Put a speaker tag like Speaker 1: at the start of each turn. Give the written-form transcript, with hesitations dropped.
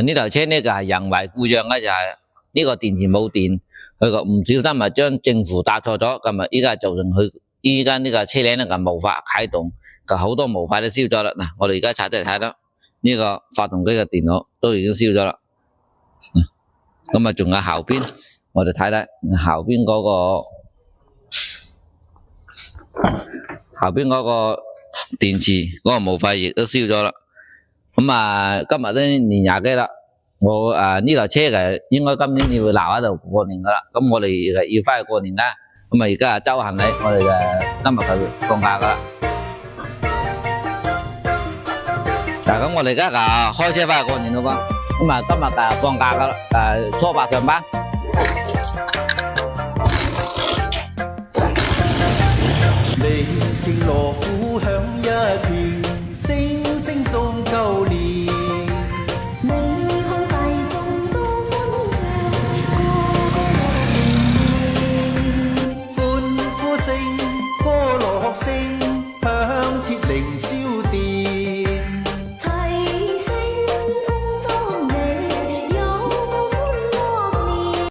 Speaker 1: 呢台車呢就係人為故障嘅，就係呢個電池冇電，佢個唔小心將正負打錯咗，咁啊依家造成佢依家呢個車輛呢就無法啟動，就好多模塊都燒咗啦。嗱，我哋而家拆出嚟睇到呢個發動機嘅電腦都已經燒咗啦。咁啊仲有後邊，我哋睇睇後邊嗰個電池嗰個模塊亦都燒咗啦。咁啊今日都年廿幾啦，我呢台車嘅應該今年要留喺度過年噶啦。咁我哋要翻去過年啦。咁啊而家周行禮，我哋今日就放假噶啦。嗱，咁我哋而家開車翻去過年咯噃。咁啊今日放假噶啦，初八上班。
Speaker 2: 你聽鑼鼓響一片。